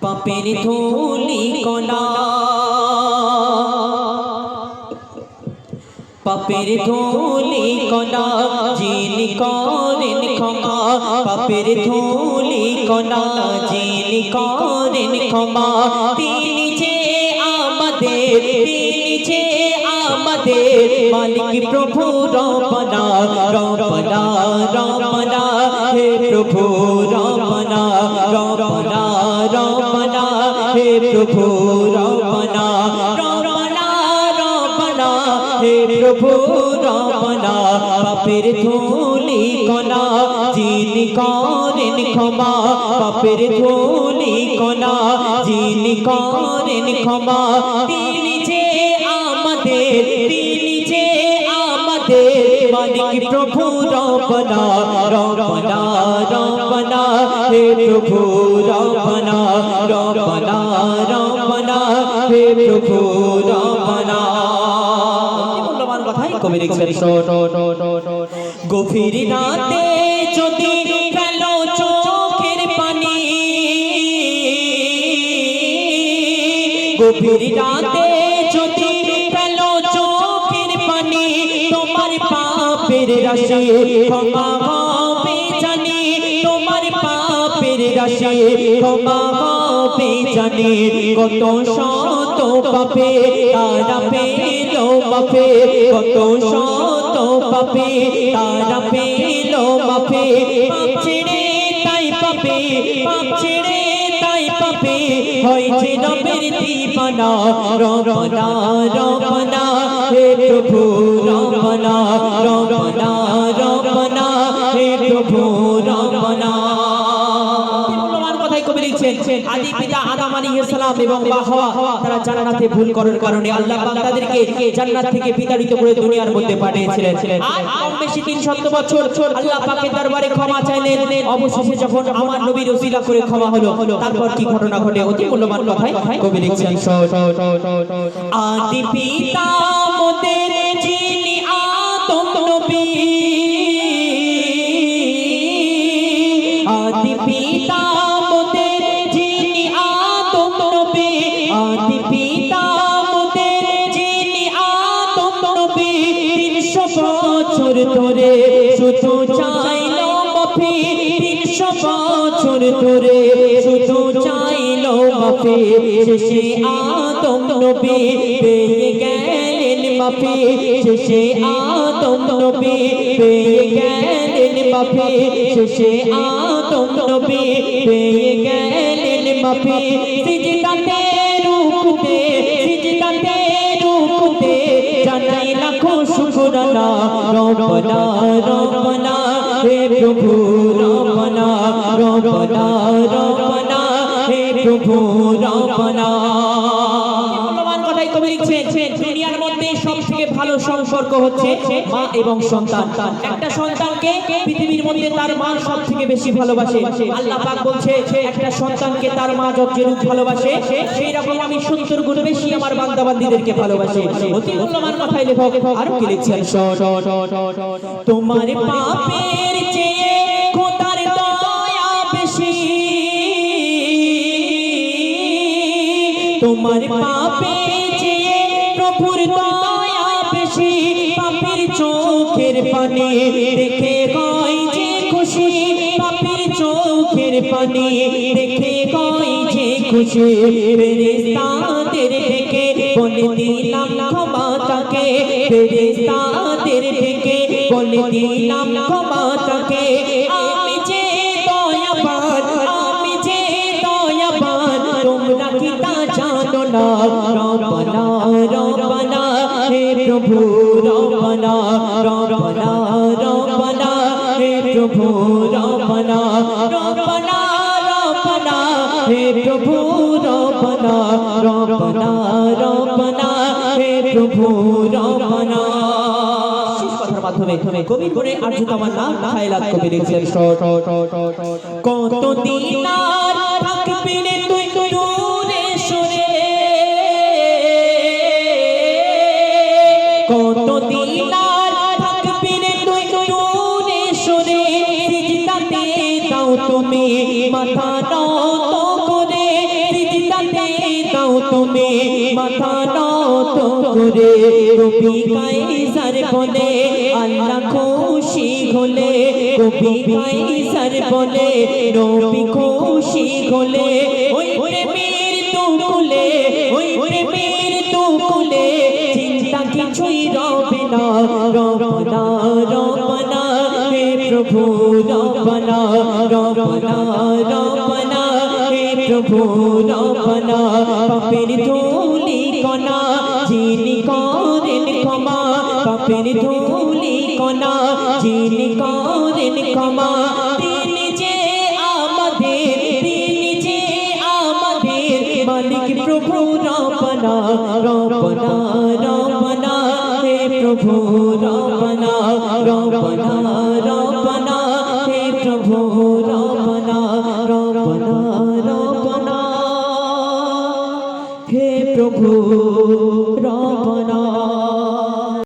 পাপের ধুলি কণা পাপের ধুলি কণা যিনি করেন ক্ষমা পাপের ধুলি কণা যিনি করেন ক্ষমা তিনি যে আমাদের মালিক প্রভু রব্বানা রব্বানা রব্বানা হে প্রভু রব্বানা রব্বানা রব্বানা হে প্রভু রব্বানা রব্বানা রব্বানা হে প্রভু রব্বানা পাপের ধুলি কণা যিনি করেন ক্ষমা পাপের ধুলি কণা যিনি করেন ক্ষমা তিনি যে আমাদের মালিক প্রভু রব্বানা রব্বানা রব্বানা হে প্রভু রব্বানা রব্বানা রব্বানা হে প্রভু রব্বানা মূল্যবান কথাই কবি লিখছেন গভীর রাতে যদি ফেলো চোখের পানি গভীর রাতে যদি ফেলো চোখের পানি তোমার পাপের রাশি ক্ষমা হবে জানি তোমার পাপের রাশি ক্ষমা হবে জানি কত শত পাপে তারা পেল মাফে কত শত পাপে তারা পেল মাফে পাপ ছেড়ে তাই পাপে পাপ ছেড়ে তাই পাপে হয়েছে রবের দিবানা রব্বানা রব্বানা হে প্রভু রব্বানা রব্বানা রব্বানা হে প্রভু রব্বানা আদি পিতা আদম আলাইহিস সালাম এবং মা হাওয়া তারা জান্নাতে ভুল করার কারণে আল্লাহ পাক তাদেরকে জান্নাত থেকে বিতাড়িত করে দুনিয়ার মধ্যে পাঠিয়েছিলেন আর কম বেশি 300 বছর আল্লাহ পাকের দরবারে ক্ষমা চাইলেন অবশেষে যখন আমার নবীর ওসিলা করে ক্ষমা হলো তারপর কি ঘটনা ঘটে অতি মূল্যবান কথাই কবি লিখছেন আদি পিতা মোদের যিনি আদম নবী আদি পিতা ধরে শুধু চাইলো মাফি 300 বছর ধরে শুধু চাইলো মাফি শেষে আদম নবী পেয়ে গেলেন মাফি শেষে আদম নবী পেয়ে গেলেন মাফি শেষে আদম নবী পেয়ে গেলেন মাফি সিজদাতে রুকুতে জানাই লাখো শুকরানা রব্বানা রব্বানা হে প্রভু রব্বানা রব্বানা রব্বানা হে প্রভু রব্বানা মূল্যবান কথাই কবি লিখছেন দুনিয়ার মধ্যে সবথেকে ভালো সম্পর্ক হচ্ছে মা এবং সন্তান একটা সন্তানকে পৃথিবীর মধ্যে তার মা সবথেকে বেশি ভালোবাসে আল্লাহ পাক বলছে একটা সন্তানকে তার মা যতটুকু ভালোবাসে সেই রকম আমি 70 গুণ বেশি আমার বান্দা বান্দীদেরকে ভালোবাসি অতি মূল্যবান কথাই লেখক আর কি লিখছেন তোমার পাপের চেয়ে খোদার দয়া বেশি তোমার পাপের চেয়ে প্রভুর দয়া বেশি পাপের চোখের পানি দেখে হয় যে খুশি পাপের চোখের পানি দেখে হয় যে খুশি ফেরেশতাদের ডেকে বলে দিলাম ক্ষমা তাকে ফেরেশতাদের ডেকে বলে দিলাম ক্ষমা তাকে আমি যে দয়াবান তোমরা কি তা জানো না রব্বানা রব্বানা হে প্রভু রব্বানা রব্বানা রব্বানা হে প্রভু রব্বানা রব্বানা রব্বানা হে প্রভু রব্বানা রব্বানা রব্বানা হে প্রভু রব্বানা মাধ্যমে কবি করে আর্য তামান্না খায়লাত কবি লিখছেন কত দিন আর থাকবি রে তুই দূরে সরে কত দিন আর থাকবি রে তুই দূরে সরে সিজদাতে দাও তুমি মাথা নত করে তুমি মাথা নত করে কবি কাইসার বলে আল্লাহ খুশি হলে কবি কাইসার বলে নবী খুশি হলে ওই প্রেমের তুকুলে ওই প্রেমের তুকুলে চিন্তা কিছুই রবে না রবনা রবনা হে প্রভু রবনা রবনা রবনা হে প্রভু রবনা পাপের ধুলি কণা যিনি করেন ক্ষমা পাপের ধুলি কণা যিনি করেন ক্ষমা তিনি যে আমাদের মালিক প্রভু রবনা রবনা রবনা হে প্রভু রবনা রবনা রবনা হে প্রভু রবনা রবনা রবনা হে প্রভু রবনা।